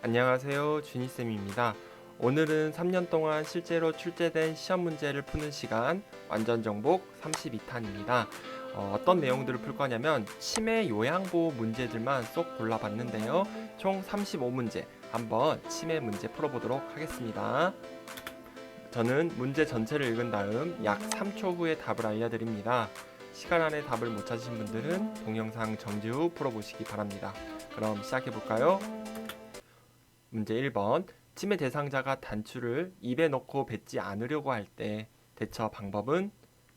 안녕하세요. 준이쌤입니다. 오늘은 3년 동안 실제로 출제된 시험 문제를 푸는 시간 완전 정복 32탄입니다. 어떤 내용들을 풀 거냐면 치매 요양보호 문제들만 쏙 골라봤는데요. 총 35문제 한번 치매 문제 풀어보도록 하겠습니다. 저는 문제 전체를 읽은 다음 약 3초 후에 답을 알려드립니다. 시간 안에 답을 못 찾으신 분들은 동영상 정지 후 풀어보시기 바랍니다. 그럼 시작해볼까요? 문제 1번. 치매 대상자가 단추를 입에 넣고 뱉지 않으려고 할 때 대처 방법은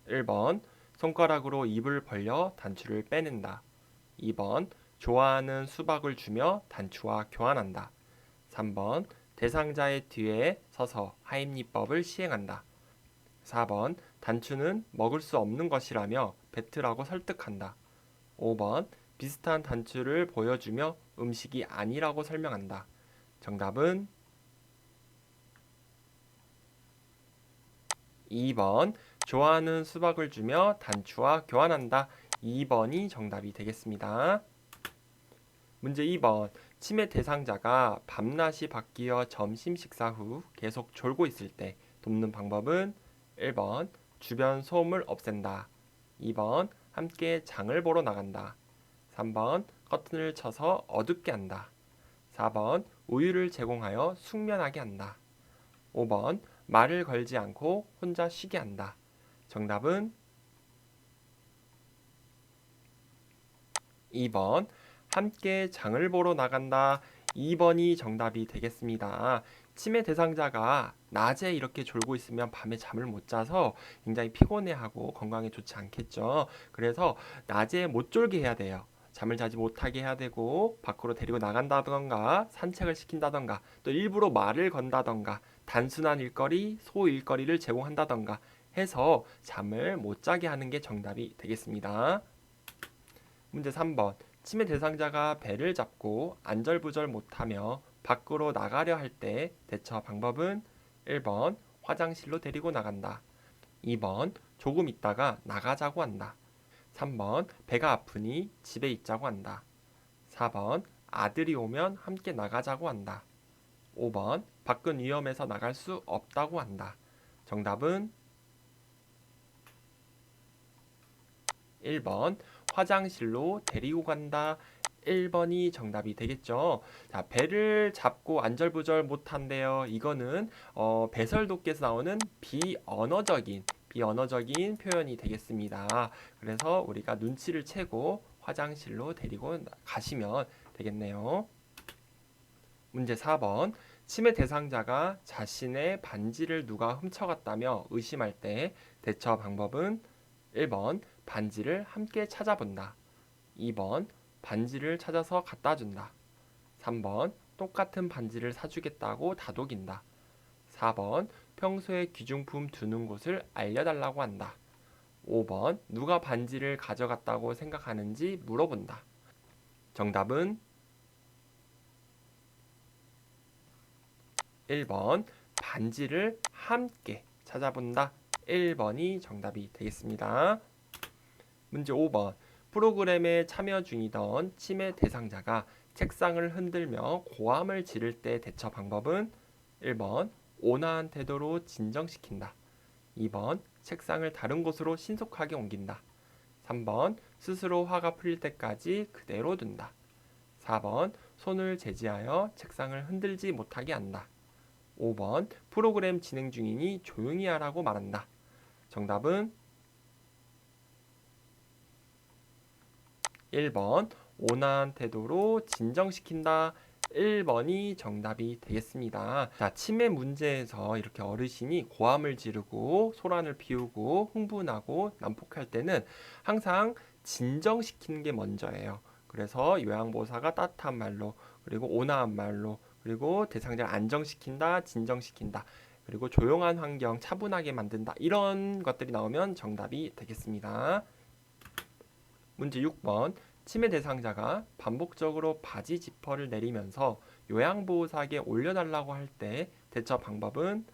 1번. 손가락으로 입을 벌려 단추를 빼낸다. 2번. 좋아하는 수박을 주며 단추와 교환한다. 3번. 대상자의 뒤에 서서 하임리법을 시행한다. 4번. 단추는 먹을 수 없는 것이라며 뱉으라고 설득한다. 5번. 비슷한 단추를 보여주며 음식이 아니라고 설명한다. 정답은 2번. 좋아하는 수박을 주며 단추와 교환한다. 2번이 정답이 되겠습니다. 문제 2번. 치매 대상자가 밤낮이 바뀌어 점심 식사 후 계속 졸고 있을 때 돕는 방법은 1번. 주변 소음을 없앤다. 2번. 함께 장을 보러 나간다. 3번. 커튼을 쳐서 어둡게 한다. 4번. 우유를 제공하여 숙면하게 한다. 5번. 말을 걸지 않고 혼자 쉬게 한다. 정답은 2번. 함께 장을 보러 나간다. 2번이 정답이 되겠습니다. 치매 대상자가 낮에 이렇게 졸고 있으면 밤에 잠을 못 자서 굉장히 피곤해하고 건강에 좋지 않겠죠. 그래서 낮에 못 졸게 해야 돼요. 잠을 자지 못하게 해야 되고 밖으로 데리고 나간다던가 산책을 시킨다던가 또 일부러 말을 건다던가 단순한 일거리, 소일거리를 제공한다던가 해서 잠을 못 자게 하는 게 정답이 되겠습니다. 문제 3번. 치매 대상자가 배를 잡고 안절부절 못하며 밖으로 나가려 할 때 대처 방법은 1번. 화장실로 데리고 나간다. 2번. 조금 있다가 나가자고 한다. 3번. 배가 아프니 집에 있자고 한다. 4번. 아들이 오면 함께 나가자고 한다. 5번. 밖은 위험해서 나갈 수 없다고 한다. 정답은 1번. 화장실로 데리고 간다. 1번이 정답이 되겠죠. 자, 배를 잡고 안절부절 못한대요. 이거는 배설도께서 나오는 비언어적인 표현이 되겠습니다. 그래서 우리가 눈치를 채고 화장실로 데리고 가시면 되겠네요. 문제 4번. 치매 대상자가 자신의 반지를 누가 훔쳐갔다며 의심할 때 대처 방법은 1번. 반지를 함께 찾아본다. 2번. 반지를 찾아서 갖다 준다. 3번. 똑같은 반지를 사주겠다고 다독인다. 4번. 평소에 귀중품 두는 곳을 알려달라고 한다. 5번. 누가 반지를 가져갔다고 생각하는지 물어본다. 정답은 1번. 반지를 함께 찾아본다. 1번이 정답이 되겠습니다. 문제 5번. 프로그램에 참여 중이던 치매 대상자가 책상을 흔들며 고함을 지를 때 대처 방법은 1번. 온화한 태도로 진정시킨다. 2번. 책상을 다른 곳으로 신속하게 옮긴다. 3번. 스스로 화가 풀릴 때까지 그대로 둔다. 4번. 손을 제지하여 책상을 흔들지 못하게 한다. 5번. 프로그램 진행 중이니 조용히 하라고 말한다. 정답은 1번. 온화한 태도로 진정시킨다. 1번이 정답이 되겠습니다. 자, 치매 문제에서 이렇게 어르신이 고함을 지르고 소란을 피우고 흥분하고 난폭할 때는 항상 진정시키는 게 먼저예요. 그래서 요양보호사가 따뜻한 말로 그리고 온화한 말로 그리고 대상자를 안정시킨다, 진정시킨다. 그리고 조용한 환경, 차분하게 만든다. 이런 것들이 나오면 정답이 되겠습니다. 문제 6번. 치매 대상자가 반복적으로 바지 지퍼를 내리면서 요양보호사에게 올려달라고 할 때 대처 방법은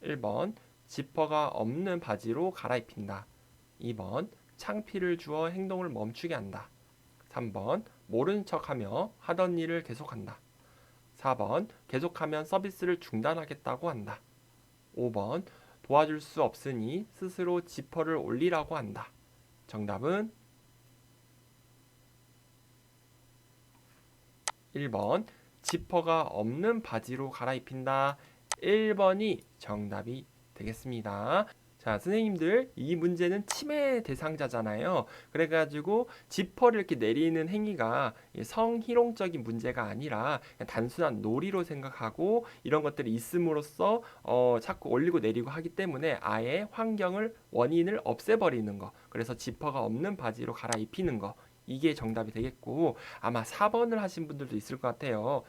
1번. 지퍼가 없는 바지로 갈아입힌다. 2번. 창피를 주어 행동을 멈추게 한다. 3번. 모른 척하며 하던 일을 계속한다. 4번 계속하면 서비스를 중단하겠다고 한다. 5번 도와줄 수 없으니 스스로 지퍼를 올리라고 한다. 정답은 1번 지퍼가 없는 바지로 갈아입힌다. 1번이 정답이 되겠습니다. 자, 선생님들 이 문제는 침해 대상자잖아요. 그래가지고 지퍼를 이렇게 내리는 행위가 성희롱적인 문제가 아니라 그냥 단순한 놀이로 생각하고 이런 것들이 있음으로써 자꾸 올리고 내리고 하기 때문에 아예 환경을 원인을 없애버리는 거. 그래서 지퍼가 없는 바지로 갈아입히는 거. 이게 정답이 되겠고 아마 4번을 하신 분들도 있을 것 같아요.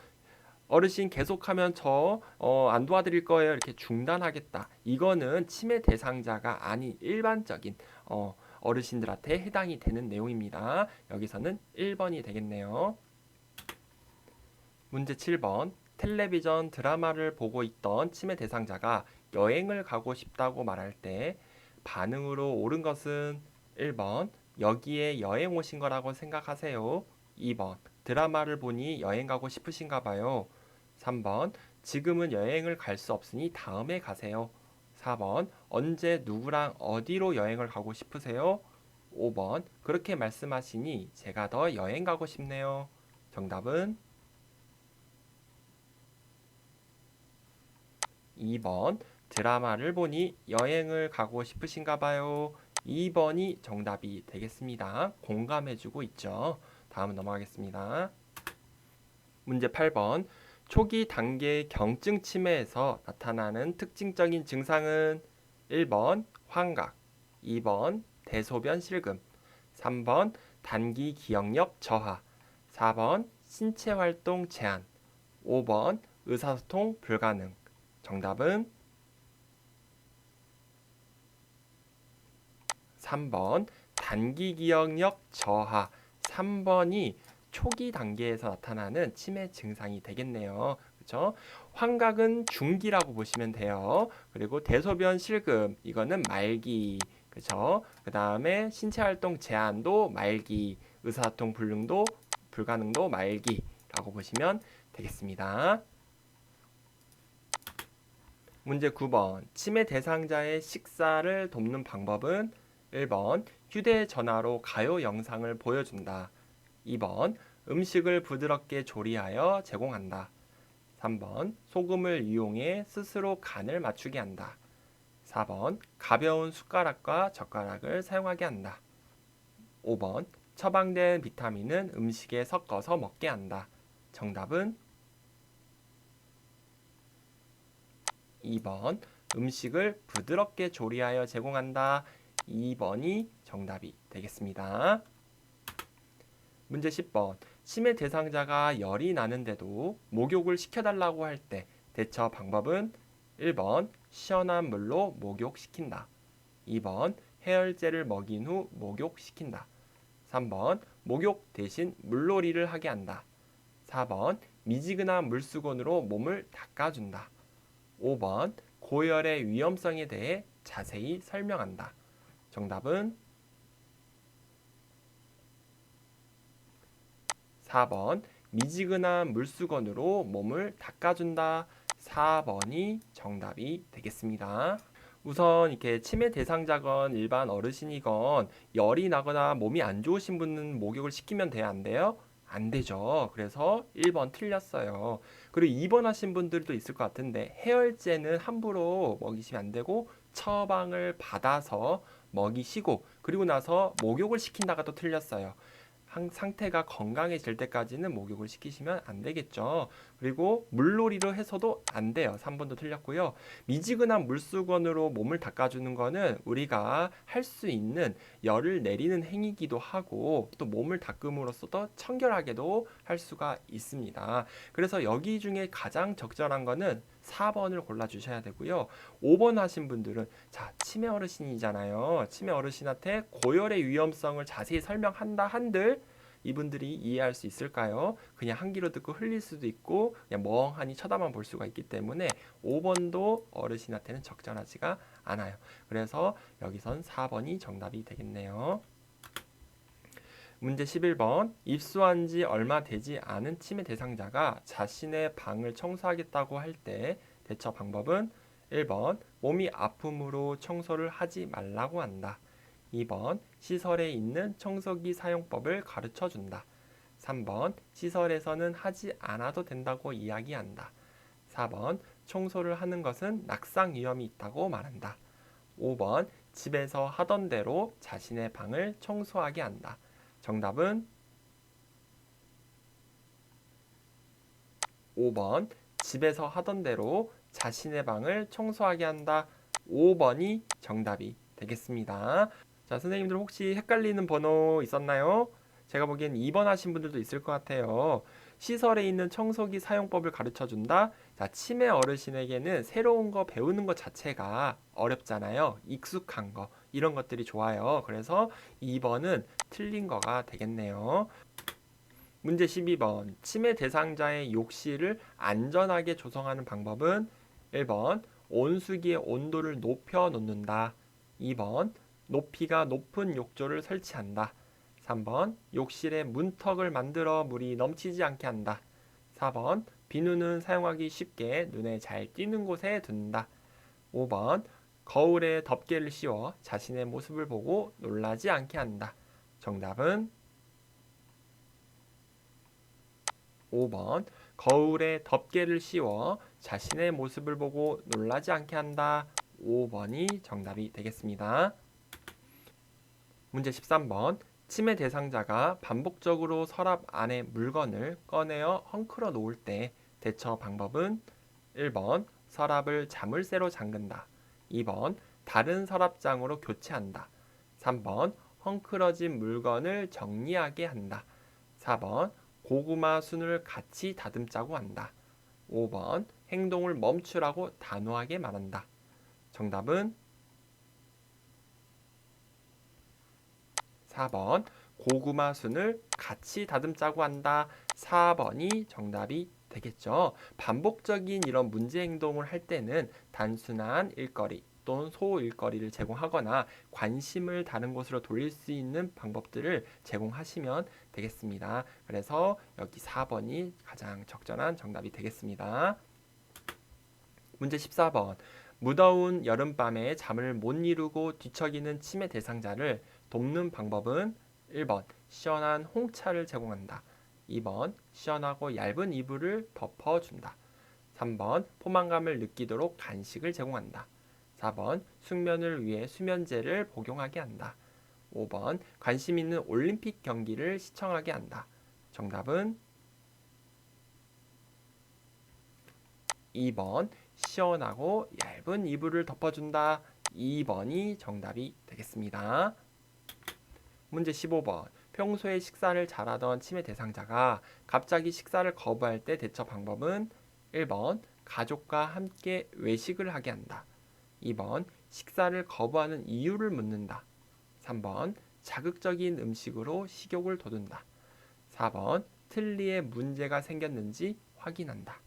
어르신 계속하면 저 안 도와드릴 거예요. 이렇게 중단하겠다. 이거는 침해 대상자가 아닌 일반적인 어르신들한테 해당이 되는 내용입니다. 여기서는 1번이 되겠네요. 문제 7번. 텔레비전 드라마를 보고 있던 침해 대상자가 여행을 가고 싶다고 말할 때 반응으로 옳은 것은 1번 여기에 여행 오신 거라고 생각하세요. 2번 드라마를 보니 여행 가고 싶으신가 봐요. 3번 지금은 여행을 갈 수 없으니 다음에 가세요. 4번 언제 누구랑 어디로 여행을 가고 싶으세요? 5번 그렇게 말씀하시니 제가 더 여행 가고 싶네요. 정답은 2번 드라마를 보니 여행을 가고 싶으신가 봐요. 2번이 정답이 되겠습니다. 공감해주고 있죠. 다음 넘어가겠습니다. 문제 8번. 초기 단계 경증 치매에서 나타나는 특징적인 증상은 1번 환각, 2번 대소변 실금, 3번 단기 기억력 저하, 4번 신체 활동 제한, 5번 의사소통 불가능. 정답은 3번 단기 기억력 저하. 3번이 초기 단계에서 나타나는 치매 증상이 되겠네요. 그렇죠? 환각은 중기라고 보시면 돼요. 그리고 대소변 실금 이거는 말기. 그렇죠? 그다음에 신체 활동 제한도 말기, 의사소통 불가능도 말기라고 보시면 되겠습니다. 문제 9번. 치매 대상자의 식사를 돕는 방법은 1번 휴대전화로 가요 영상을 보여준다. 2번 음식을 부드럽게 조리하여 제공한다. 3번 소금을 이용해 스스로 간을 맞추게 한다. 4번 가벼운 숟가락과 젓가락을 사용하게 한다. 5번 처방된 비타민은 음식에 섞어서 먹게 한다. 정답은 2번 음식을 부드럽게 조리하여 제공한다. 2번이 정답이 되겠습니다. 문제 10번. 치매 대상자가 열이 나는데도 목욕을 시켜달라고 할 때 대처 방법은 1번 시원한 물로 목욕시킨다. 2번 해열제를 먹인 후 목욕시킨다. 3번 목욕 대신 물놀이를 하게 한다. 4번 미지근한 물수건으로 몸을 닦아준다. 5번 고열의 위험성에 대해 자세히 설명한다. 정답은 4번 미지근한 물수건으로 몸을 닦아준다. 4번이 정답이 되겠습니다. 우선 이렇게 치매 대상자건 일반 어르신이건 열이 나거나 몸이 안 좋으신 분은 목욕을 시키면 돼요, 안 돼요? 안 되죠. 그래서 1번 틀렸어요. 그리고 2번 하신 분들도 있을 것 같은데 해열제는 함부로 먹이시면 안 되고 처방을 받아서 먹이시고 그리고 나서 목욕을 시킨다가 또 틀렸어요. 상태가 건강해질 때까지는 목욕을 시키시면 안 되겠죠. 그리고 물놀이로 해서도 안 돼요. 3번도 틀렸고요. 미지근한 물수건으로 몸을 닦아주는 거는 우리가 할 수 있는 열을 내리는 행위기도 하고 또 몸을 닦음으로써 더 청결하게도 할 수가 있습니다. 그래서 여기 중에 가장 적절한 거는 4번을 골라주셔야 되고요. 5번 하신 분들은 자 치매 어르신이잖아요. 치매 어르신한테 고열의 위험성을 자세히 설명한다 한들 이분들이 이해할 수 있을까요? 그냥 한 귀로 듣고 흘릴 수도 있고 그냥 멍하니 쳐다만 볼 수가 있기 때문에 5번도 어르신한테는 적절하지가 않아요. 그래서 여기선 4번이 정답이 되겠네요. 문제 11번. 입수한 지 얼마 되지 않은 치매 대상자가 자신의 방을 청소하겠다고 할 때 대처 방법은 1번 몸이 아픔으로 청소를 하지 말라고 한다. 2번 시설에 있는 청소기 사용법을 가르쳐 준다. 3번 시설에서는 하지 않아도 된다고 이야기한다. 4번 청소를 하는 것은 낙상 위험이 있다고 말한다. 5번 집에서 하던 대로 자신의 방을 청소하게 한다. 정답은 5번 집에서 하던 대로 자신의 방을 청소하게 한다. 5번이 정답이 되겠습니다. 자, 선생님들 혹시 헷갈리는 번호 있었나요? 제가 보기엔 2번 하신 분들도 있을 것 같아요. 시설에 있는 청소기 사용법을 가르쳐 준다. 자, 치매 어르신에게는 새로운 거 배우는 것 자체가 어렵잖아요. 익숙한 거. 이런 것들이 좋아요. 그래서 2번은 틀린 거가 되겠네요. 문제 12번. 치매 대상자의 욕실을 안전하게 조성하는 방법은 1번 온수기의 온도를 높여 놓는다. 2번 높이가 높은 욕조를 설치한다. 3번 욕실에 문턱을 만들어 물이 넘치지 않게 한다. 4번 비누는 사용하기 쉽게 눈에 잘 띄는 곳에 둔다. 5번 거울에 덮개를 씌워 자신의 모습을 보고 놀라지 않게 한다. 정답은 5번 거울에 덮개를 씌워 자신의 모습을 보고 놀라지 않게 한다. 5번이 정답이 되겠습니다. 문제 13번. 치매 대상자가 반복적으로 서랍 안에 물건을 꺼내어 헝클어 놓을 때 대처 방법은 1번 서랍을 자물쇠로 잠근다. 2번 다른 서랍장으로 교체한다. 3번 헝클어진 물건을 정리하게 한다. 4번 고구마 순을 같이 다듬자고 한다. 5번 행동을 멈추라고 단호하게 말한다. 정답은 4번 고구마 순을 같이 다듬자고 한다. 4번이 정답이 되겠죠. 반복적인 이런 문제 행동을 할 때는 단순한 일거리 또는 소일거리를 제공하거나 관심을 다른 곳으로 돌릴 수 있는 방법들을 제공하시면 되겠습니다. 그래서 여기 4번이 가장 적절한 정답이 되겠습니다. 문제 14번. 무더운 여름밤에 잠을 못 이루고 뒤척이는 치매 대상자를 돕는 방법은 1번 시원한 홍차를 제공한다. 2번 시원하고 얇은 이불을 덮어준다. 3번 포만감을 느끼도록 간식을 제공한다. 4번 숙면을 위해 수면제를 복용하게 한다. 5번 관심 있는 올림픽 경기를 시청하게 한다. 정답은 2번 시원하고 얇은 이불을 덮어준다. 2번이 정답이 되겠습니다. 문제 15번. 평소에 식사를 잘하던 치매 대상자가 갑자기 식사를 거부할 때 대처 방법은 1번 가족과 함께 외식을 하게 한다. 2번 식사를 거부하는 이유를 묻는다. 3번 자극적인 음식으로 식욕을 돋운다. 4번 틀니에 문제가 생겼는지 확인한다.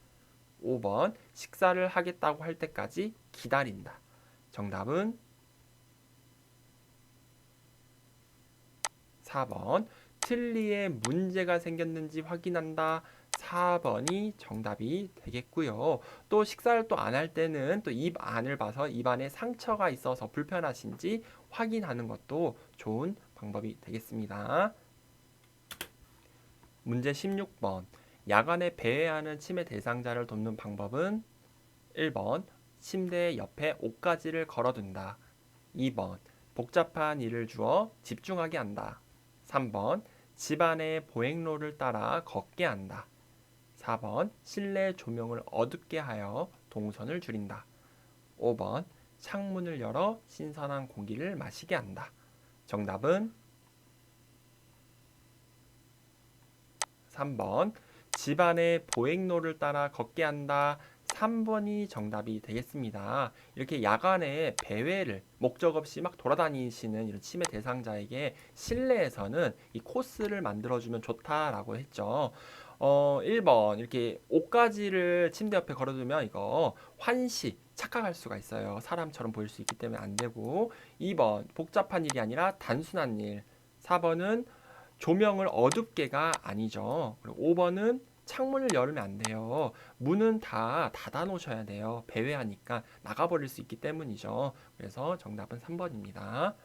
5번 식사를 하겠다고 할 때까지 기다린다. 정답은 4번 틀니에 문제가 생겼는지 확인한다. 4번이 정답이 되겠고요. 또 식사를 또 안 할 때는 또 입 안을 봐서 입 안에 상처가 있어서 불편하신지 확인하는 것도 좋은 방법이 되겠습니다. 문제 16번. 야간에 배회하는 치매 대상자를 돕는 방법은 1번 침대 옆에 옷가지를 걸어둔다. 2번 복잡한 일을 주어 집중하게 한다. 3번 집안의 보행로를 따라 걷게 한다. 4번 실내 조명을 어둡게 하여 동선을 줄인다. 5번 창문을 열어 신선한 공기를 마시게 한다. 정답은 3번 집안의 보행로를 따라 걷게 한다. 3번이 정답이 되겠습니다. 이렇게 야간에 배회를 목적 없이 막 돌아다니시는 이런 치매 대상자에게 실내에서는 이 코스를 만들어주면 좋다라고 했죠. 1번 이렇게 옷가지를 침대 옆에 걸어두면 이거 환시 착각할 수가 있어요. 사람처럼 보일 수 있기 때문에 안 되고 2번 복잡한 일이 아니라 단순한 일. 4번은 조명을 어둡게가 아니죠. 그리고 5번은 창문을 열으면 안 돼요. 문은 다 닫아 놓으셔야 돼요. 배회하니까 나가버릴 수 있기 때문이죠. 그래서 정답은 3번입니다.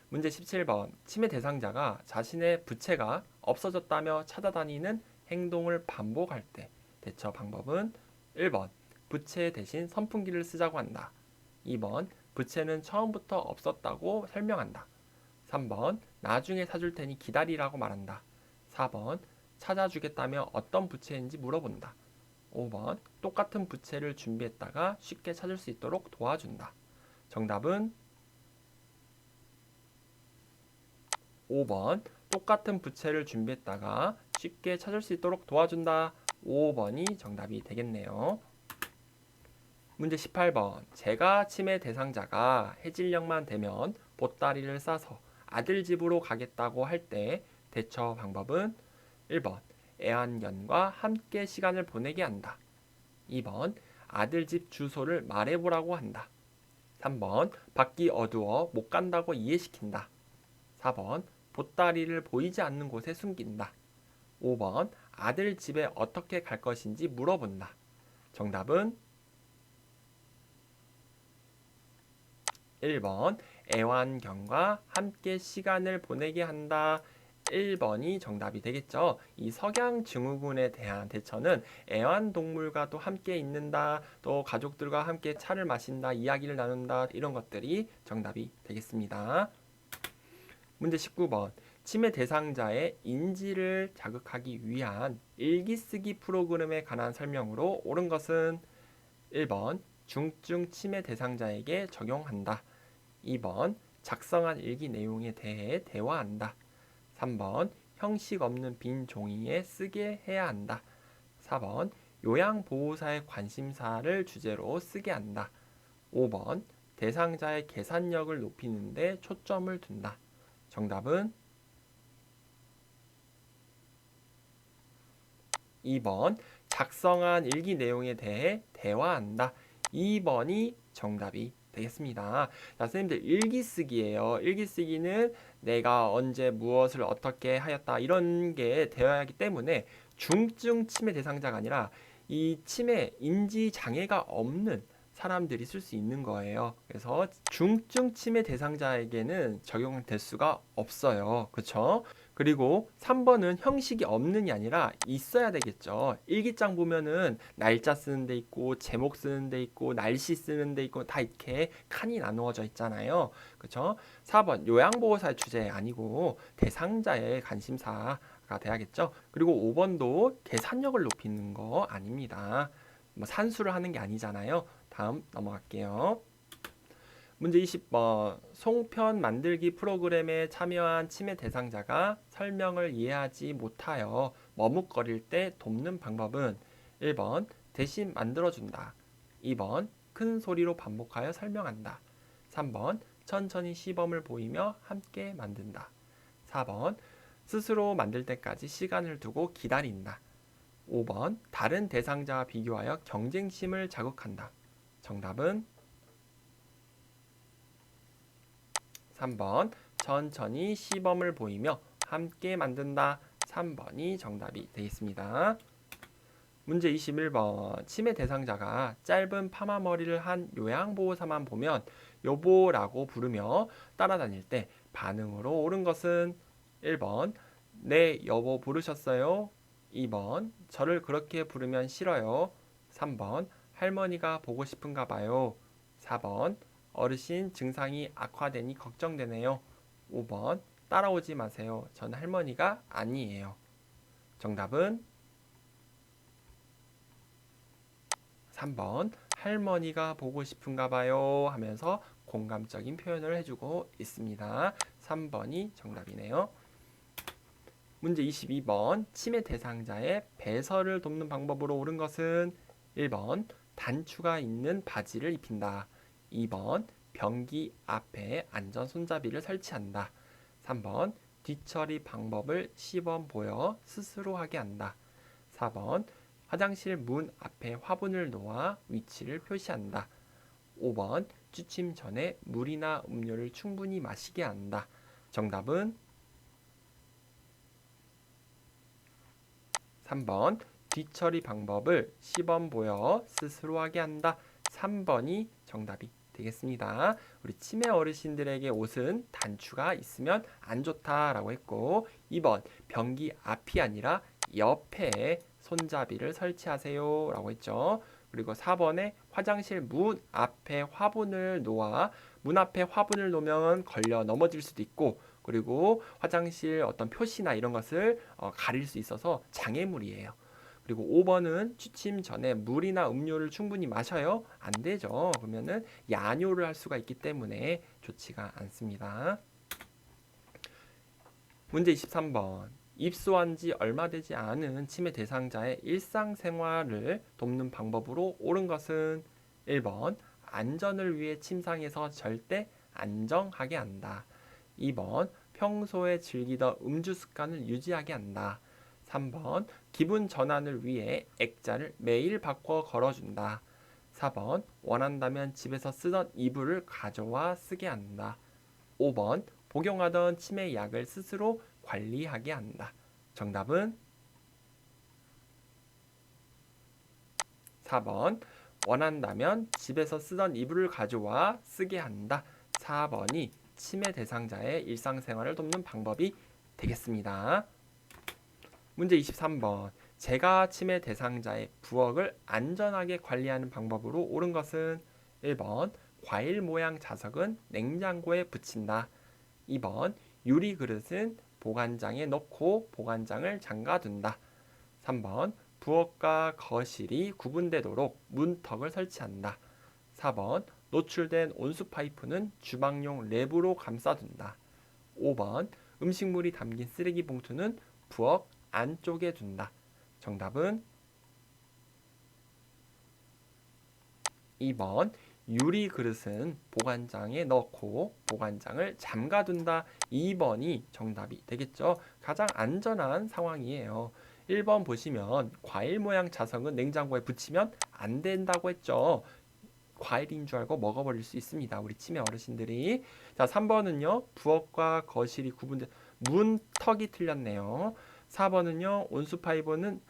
문제 17번. 침해 대상자가 자신의 부채가 없어졌다며 찾아다니는 행동을 반복할 때 대처 방법은 1번. 부채 대신 선풍기를 쓰자고 한다. 2번. 부채는 처음부터 없었다고 설명한다. 3번. 나중에 사줄 테니 기다리라고 말한다. 4번. 찾아주겠다며 어떤 부채인지 물어본다. 5번. 똑같은 부채를 준비했다가 쉽게 찾을 수 있도록 도와준다. 정답은 5번. 똑같은 부채를 준비했다가 쉽게 찾을 수 있도록 도와준다. 5번이 정답이 되겠네요. 문제 18번. 제가 침해 대상자가 해질녘만 되면 보따리를 싸서 아들 집으로 가겠다고 할 때 대처 방법은 1번. 애완견과 함께 시간을 보내게 한다. 2번. 아들 집 주소를 말해보라고 한다. 3번. 밖이 어두워 못 간다고 이해시킨다. 4번. 보따리를 보이지 않는 곳에 숨긴다. 5번. 아들 집에 어떻게 갈 것인지 물어본다. 정답은 1번. 애완견과 함께 시간을 보내게 한다. 1번이 정답이 되겠죠. 이 석양증후군에 대한 대처는 애완동물과도 함께 있는다, 또 가족들과 함께 차를 마신다, 이야기를 나눈다, 이런 것들이 정답이 되겠습니다. 문제 19번. 치매 대상자의 인지를 자극하기 위한 일기쓰기 프로그램에 관한 설명으로 옳은 것은 1번. 중증 치매 대상자에게 적용한다. 2번. 작성한 일기 내용에 대해 대화한다. 3번. 형식 없는 빈 종이에 쓰게 해야 한다. 4번. 요양보호사의 관심사를 주제로 쓰게 한다. 5번. 대상자의 계산력을 높이는 데 초점을 둔다. 정답은 2번. 작성한 일기 내용에 대해 대화한다. 2번이 정답이 되겠습니다. 자, 선생님들 일기 쓰기예요. 일기 쓰기는 내가 언제 무엇을 어떻게 하였다 이런 게 되어야 하기 때문에 중증 치매 대상자가 아니라 이 치매 인지 장애가 없는 사람들이 쓸 수 있는 거예요. 그래서 중증 치매 대상자에게는 적용될 수가 없어요. 그렇죠? 그리고 3번은 형식이 없는이 아니라 있어야 되겠죠. 일기장 보면은 날짜 쓰는 데 있고 제목 쓰는 데 있고 날씨 쓰는 데 있고 다 이렇게 칸이 나누어져 있잖아요. 그렇죠? 4번 요양보호사의 주제 아니고 대상자의 관심사가 돼야겠죠. 그리고 5번도 계산력을 높이는 거 아닙니다. 뭐 산수를 하는 게 아니잖아요. 다음 넘어갈게요. 문제 20번. 송편 만들기 프로그램에 참여한 치매 대상자가 설명을 이해하지 못하여 머뭇거릴 때 돕는 방법은 1번. 대신 만들어준다. 2번. 큰 소리로 반복하여 설명한다. 3번. 천천히 시범을 보이며 함께 만든다. 4번. 스스로 만들 때까지 시간을 두고 기다린다. 5번. 다른 대상자와 비교하여 경쟁심을 자극한다. 정답은 3번. 천천히 시범을 보이며 함께 만든다. 3번이 정답이 되겠습니다. 문제 21번. 치매 대상자가 짧은 파마 머리를 한 요양보호사만 보면 여보라고 부르며 따라다닐 때 반응으로 옳은 것은 1번. 네, 여보 부르셨어요? 2번. 저를 그렇게 부르면 싫어요. 3번. 할머니가 보고 싶은가 봐요. 4번. 어르신 증상이 악화되니 걱정되네요. 5번. 따라오지 마세요. 전 할머니가 아니에요. 정답은 3번. 할머니가 보고 싶은가 봐요 하면서 공감적인 표현을 해주고 있습니다. 3번이 정답이네요. 문제 22번. 치매 대상자의 배설을 돕는 방법으로 옳은 것은 1번. 단추가 있는 바지를 입힌다. 2번. 변기 앞에 안전 손잡이를 설치한다. 3번. 뒤처리 방법을 시범 보여 스스로 하게 한다. 4번. 화장실 문 앞에 화분을 놓아 위치를 표시한다. 5번. 취침 전에 물이나 음료를 충분히 마시게 한다. 정답은 3번 뒤처리 방법을 시범 보여 스스로 하게 한다. 3번이 정답이 되겠습니다. 우리 치매 어르신들에게 옷은 단추가 있으면 안 좋다라고 했고 2번 변기 앞이 아니라 옆에 손잡이를 설치하세요 라고 했죠. 그리고 4번에 화장실 문 앞에 화분을 놓아 문 앞에 화분을 놓으면 걸려 넘어질 수도 있고 그리고 화장실 어떤 표시나 이런 것을 가릴 수 있어서 장애물이에요. 그리고 5번은 취침 전에 물이나 음료를 충분히 마셔요. 안 되죠. 그러면은 야뇨를 할 수가 있기 때문에 좋지가 않습니다. 문제 23번. 입소한 지 얼마 되지 않은 치매 대상자의 일상생활을 돕는 방법으로 옳은 것은 1번 안전을 위해 침상에서 절대 안정하게 한다. 2번 평소에 즐기던 음주 습관을 유지하게 한다. 3번 기분 전환을 위해 액자를 매일 바꿔 걸어준다. 4번 원한다면 집에서 쓰던 이불을 가져와 쓰게 한다. 5번 복용하던 치매 약을 스스로 관리하게 한다. 정답은 4번 원한다면 집에서 쓰던 이불을 가져와 쓰게 한다. 4번이 치매 대상자의 일상생활을 돕는 방법이 되겠습니다. 문제 23번. 제가 치매 대상자의 부엌을 안전하게 관리하는 방법으로 옳은 것은 1번 과일 모양 자석은 냉장고에 붙인다. 2번 유리 그릇은 보관장에 넣고 보관장을 잠가둔다. 3번 부엌과 거실이 구분되도록 문턱을 설치한다. 4번 노출된 온수 파이프는 주방용 랩으로 감싸둔다. 5번 음식물이 담긴 쓰레기 봉투는 부엌 안쪽에 둔다. 정답은 2번 유리 그릇은 보관장에 넣고 보관장을 잠가둔다. 2번이 정답이 되겠죠. 가장 안전한 상황이에요. 1번 보시면 과일 모양 자석은 냉장고에 붙이면 안 된다고 했죠. 과일인 줄 알고 먹어버릴 수 있습니다. 우리 치매 어르신들이. 자, 3번은요. 부엌과 거실이 구분된 문턱이 틀렸네요. 4번은요. 온수 파이브는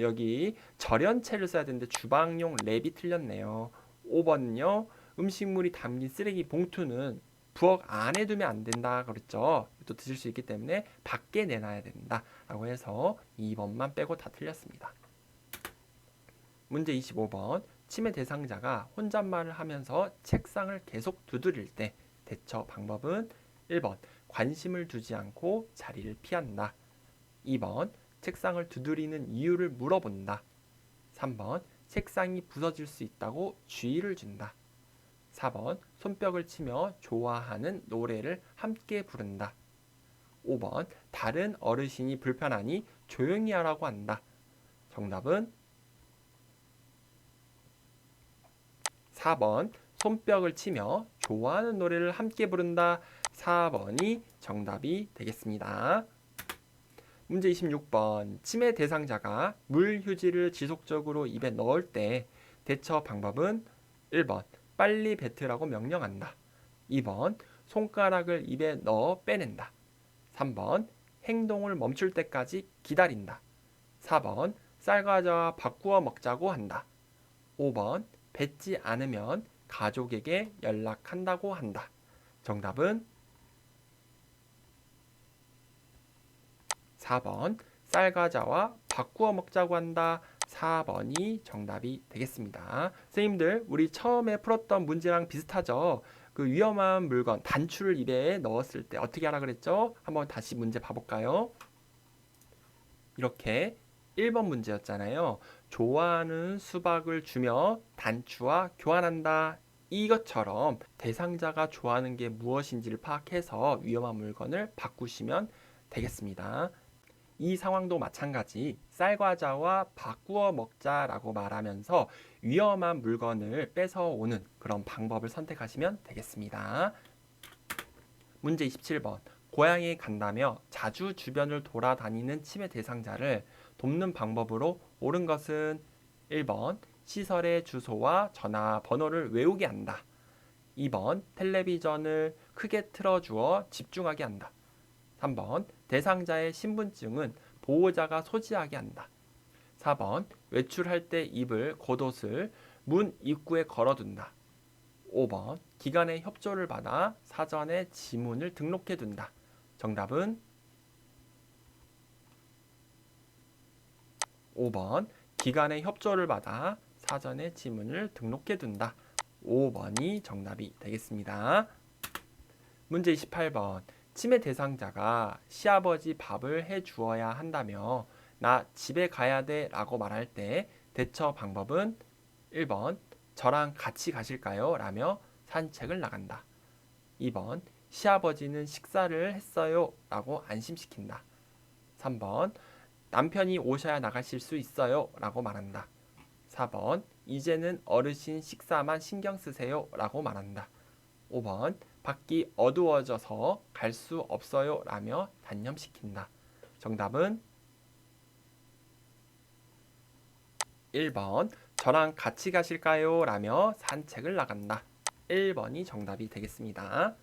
여기 절연체를 써야 되는데 주방용 랩이 틀렸네요. 5번은요. 음식물이 담긴 쓰레기 봉투는 부엌 안에 두면 안 된다 그랬죠. 또 드실 수 있기 때문에 밖에 내놔야 된다 라고 해서 2번만 빼고 다 틀렸습니다. 문제 25번. 치매 대상자가 혼잣말을 하면서 책상을 계속 두드릴 때 대처 방법은 1번 관심을 두지 않고 자리를 피한다. 2번 책상을 두드리는 이유를 물어본다. 3번 책상이 부서질 수 있다고 주의를 준다. 4번 손뼉을 치며 좋아하는 노래를 함께 부른다. 5번 다른 어르신이 불편하니 조용히 하라고 한다. 정답은 4번 손뼉을 치며 좋아하는 노래를 함께 부른다. 4번이 정답이 되겠습니다. 문제 26번. 치매 대상자가 물 휴지를 지속적으로 입에 넣을 때 대처 방법은 1번 빨리 뱉으라고 명령한다. 2번 손가락을 입에 넣어 빼낸다. 3번 행동을 멈출 때까지 기다린다. 4번 쌀과자와 바꾸어 먹자고 한다. 5번 뱉지 않으면 가족에게 연락한다고 한다. 정답은 4번 쌀과자와 바꾸어 먹자고 한다. 4번이 정답이 되겠습니다. 선생님들 우리 처음에 풀었던 문제랑 비슷하죠? 그 위험한 물건 단추를 입에 넣었을 때 어떻게 하라 그랬죠? 한번 다시 문제 봐볼까요? 이렇게 1번 문제였잖아요. 좋아하는 수박을 주며 단추와 교환한다. 이것처럼 대상자가 좋아하는 게 무엇인지를 파악해서 위험한 물건을 바꾸시면 되겠습니다. 이 상황도 마찬가지 쌀과자와 바꾸어 먹자라고 말하면서 위험한 물건을 뺏어오는 그런 방법을 선택하시면 되겠습니다. 문제 27번. 고향에 간다며 자주 주변을 돌아다니는 치매 대상자를 돕는 방법으로 옳은 것은 1번 시설의 주소와 전화번호를 외우게 한다. 2번 텔레비전을 크게 틀어주어 집중하게 한다. 3번 대상자의 신분증은 보호자가 소지하게 한다. 4번 외출할 때 입을 겉옷을 문 입구에 걸어둔다. 5번 기관의 협조를 받아 사전에 지문을 등록해둔다. 정답은 5번 기관의 협조를 받아 사전에 지문을 등록해둔다. 5번이 정답이 되겠습니다. 문제 28번 치매 대상자가 시아버지 밥을 해주어야 한다며 나 집에 가야 돼 라고 말할 때 대처 방법은 1번 저랑 같이 가실까요? 라며 산책을 나간다. 2번 시아버지는 식사를 했어요 라고 안심시킨다. 3번 남편이 오셔야 나가실 수 있어요 라고 말한다. 4번 이제는 어르신 식사만 신경 쓰세요 라고 말한다. 5번 밖이 어두워져서 갈 수 없어요 라며 단념시킨다. 정답은 1번 저랑 같이 가실까요? 라며 산책을 나간다. 1번이 정답이 되겠습니다.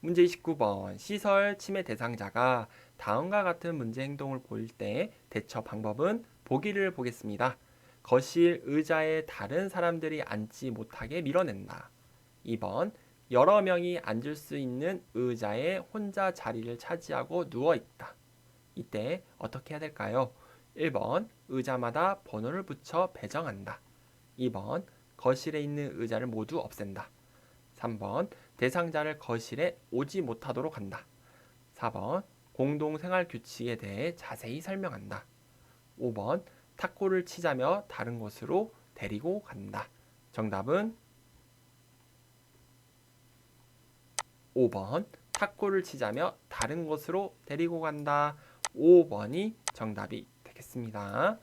문제 29번 시설 치매 대상자가 다음과 같은 문제 행동을 보일 때 대처 방법은 보기를 보겠습니다. 거실 의자에 다른 사람들이 앉지 못하게 밀어낸다. 2번 여러 명이 앉을 수 있는 의자에 혼자 자리를 차지하고 누워있다. 이때 어떻게 해야 될까요? 1번 의자마다 번호를 붙여 배정한다. 2번 거실에 있는 의자를 모두 없앤다. 3번 대상자를 거실에 오지 못하도록 한다. 4번 공동생활 규칙에 대해 자세히 설명한다. 5번 탁구를 치자며 다른 곳으로 데리고 간다. 정답은 5번 탁구를 치자며 다른 곳으로 데리고 간다. 5번이 정답이 되겠습니다.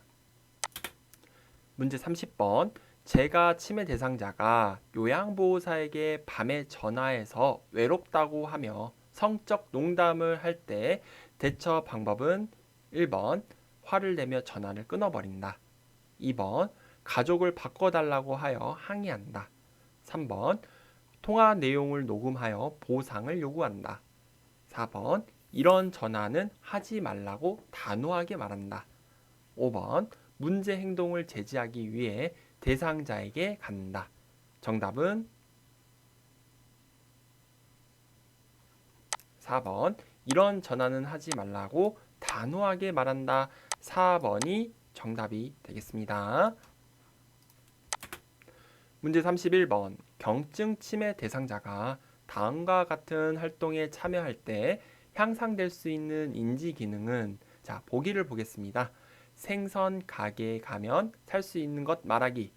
문제 30번 제가 치매 대상자가 요양보호사에게 밤에 전화해서 외롭다고 하며 성적 농담을 할 때 대처 방법은 1번 화를 내며 전화를 끊어버린다. 2번 가족을 바꿔달라고 하여 항의한다. 3번 통화 내용을 녹음하여 보상을 요구한다. 4번 이런 전화는 하지 말라고 단호하게 말한다. 5번 문제 행동을 제지하기 위해 대상자에게 간다. 정답은 4번 이런 전화는 하지 말라고 단호하게 말한다. 4번이 정답이 되겠습니다. 문제 31번 경증 치매 대상자가 다음과 같은 활동에 참여할 때 향상될 수 있는 인지 기능은 자, 보기를 보겠습니다. 생선 가게에 가면 살 수 있는 것 말하기.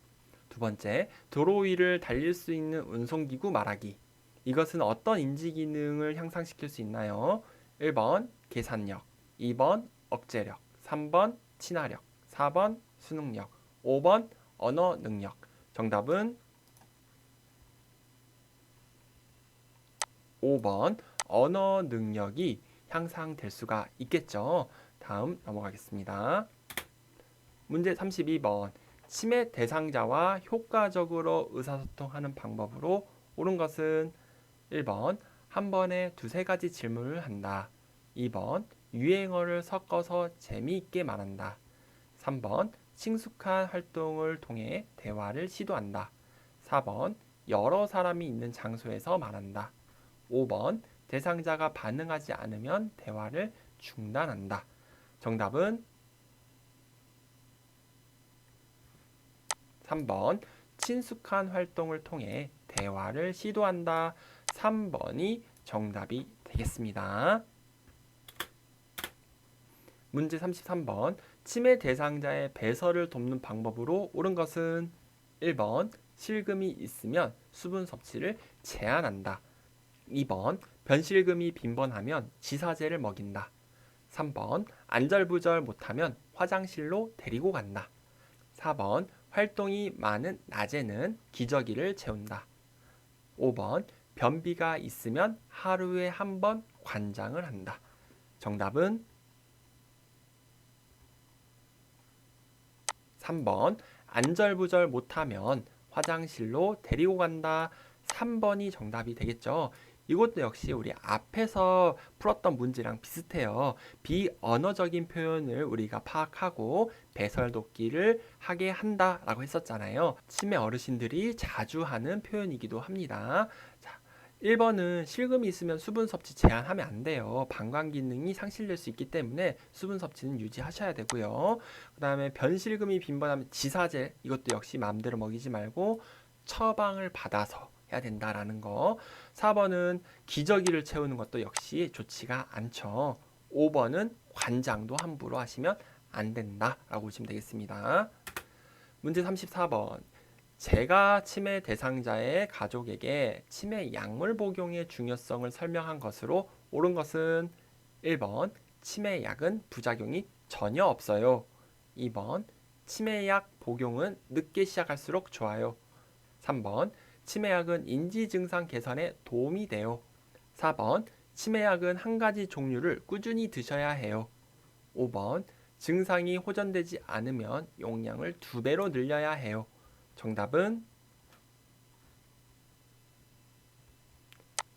두 번째, 도로 위를 달릴 수 있는 운송기구 말하기. 이것은 어떤 인지 기능을 향상시킬 수 있나요? 1번 계산력, 2번 억제력, 3번 친화력, 4번 수능력, 5번 언어 능력. 정답은 5번 언어 능력이 향상될 수가 있겠죠. 다음 넘어가겠습니다. 문제 32번 치매 대상자와 효과적으로 의사소통하는 방법으로 옳은 것은 1번 한 번에 두세 가지 질문을 한다. 2번 유행어를 섞어서 재미있게 말한다. 3번 친숙한 활동을 통해 대화를 시도한다. 4번 여러 사람이 있는 장소에서 말한다. 5번 대상자가 반응하지 않으면 대화를 중단한다. 정답은 3번 친숙한 활동을 통해 대화를 시도한다. 3번이 정답이 되겠습니다. 문제 33번 치매 대상자의 배설을 돕는 방법으로 옳은 것은 1번 실금이 있으면 수분 섭취를 제한한다. 2번 변실금이 빈번하면 지사제를 먹인다. 3번 안절부절 못하면 화장실로 데리고 간다. 4번 활동이 많은 낮에는 기저귀를 채운다. 5번 변비가 있으면 하루에 한 번 관장을 한다. 정답은 3번 안절부절 못하면 화장실로 데리고 간다. 3번이 정답이 되겠죠. 이것도 역시 우리 앞에서 풀었던 문제랑 비슷해요. 비언어적인 표현을 우리가 파악하고 배설독기를 하게 한다라고 했었잖아요. 치매 어르신들이 자주 하는 표현이기도 합니다. 자, 1번은 실금이 있으면 수분 섭취 제한하면 안 돼요. 방광 기능이 상실될 수 있기 때문에 수분 섭취는 유지하셔야 되고요. 그 다음에 변실금이 빈번하면 지사제, 이것도 역시 마음대로 먹이지 말고 처방을 받아서 해야 된다라는 거. 4번은 기저귀를 채우는 것도 역시 좋지가 않죠. 5번은 관장도 함부로 하시면 안 된다라고 보시면 되겠습니다. 문제 34번. 제가 치매 대상자의 가족에게 치매 약물 복용의 중요성을 설명한 것으로 옳은 것은 1번 치매약은 부작용이 전혀 없어요. 2번 치매약 복용은 늦게 시작할수록 좋아요. 3번 치매약은 인지 증상 개선에 도움이 돼요. 4번 치매약은 한 가지 종류를 꾸준히 드셔야 해요. 5번 증상이 호전되지 않으면 용량을 2배로 늘려야 해요. 정답은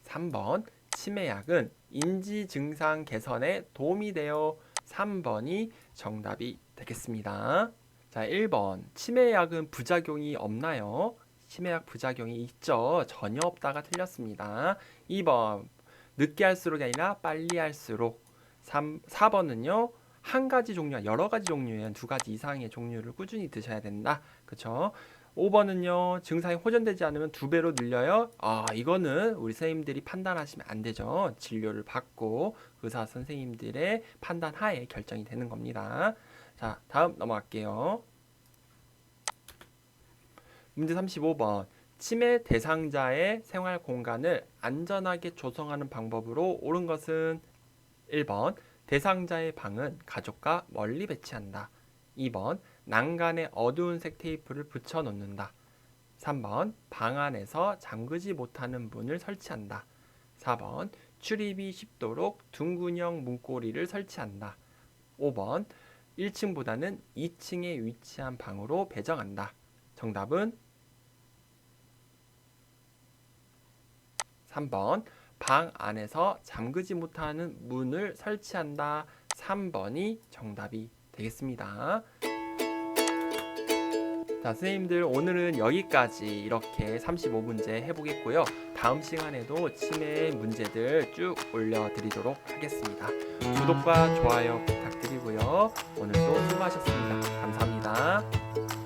3번 치매약은 인지 증상 개선에 도움이 돼요. 3번이 정답이 되겠습니다. 자, 1번 치매약은 부작용이 없나요? 치매약 부작용이 있죠. 전혀 없다가 틀렸습니다. 2번 늦게 할수록이 아니라 빨리 할수록. 4번은요. 한 가지 종류가 여러 가지 종류예요. 2가지 이상의 종류를 꾸준히 드셔야 된다. 그쵸? 5번은요. 증상이 호전되지 않으면 2배로 늘려요. 이거는 우리 선생님들이 판단하시면 안 되죠. 진료를 받고 의사 선생님들의 판단 하에 결정이 되는 겁니다. 자, 다음 넘어갈게요. 문제 35번. 치매 대상자의 생활 공간을 안전하게 조성하는 방법으로 옳은 것은 1번 대상자의 방은 가족과 멀리 배치한다. 2번 난간에 어두운 색 테이프를 붙여 놓는다. 3번 방 안에서 잠그지 못하는 문을 설치한다. 4번 출입이 쉽도록 둥근형 문고리를 설치한다. 5번 1층보다는 2층에 위치한 방으로 배정한다. 정답은 3번 방 안에서 잠그지 못하는 문을 설치한다. 3번이 정답이 되겠습니다. 자, 선생님들 오늘은 여기까지 이렇게 35문제 해보겠고요. 다음 시간에도 치매 문제들 쭉 올려드리도록 하겠습니다. 구독과 좋아요 부탁드리고요. 오늘도 수고하셨습니다. 감사합니다.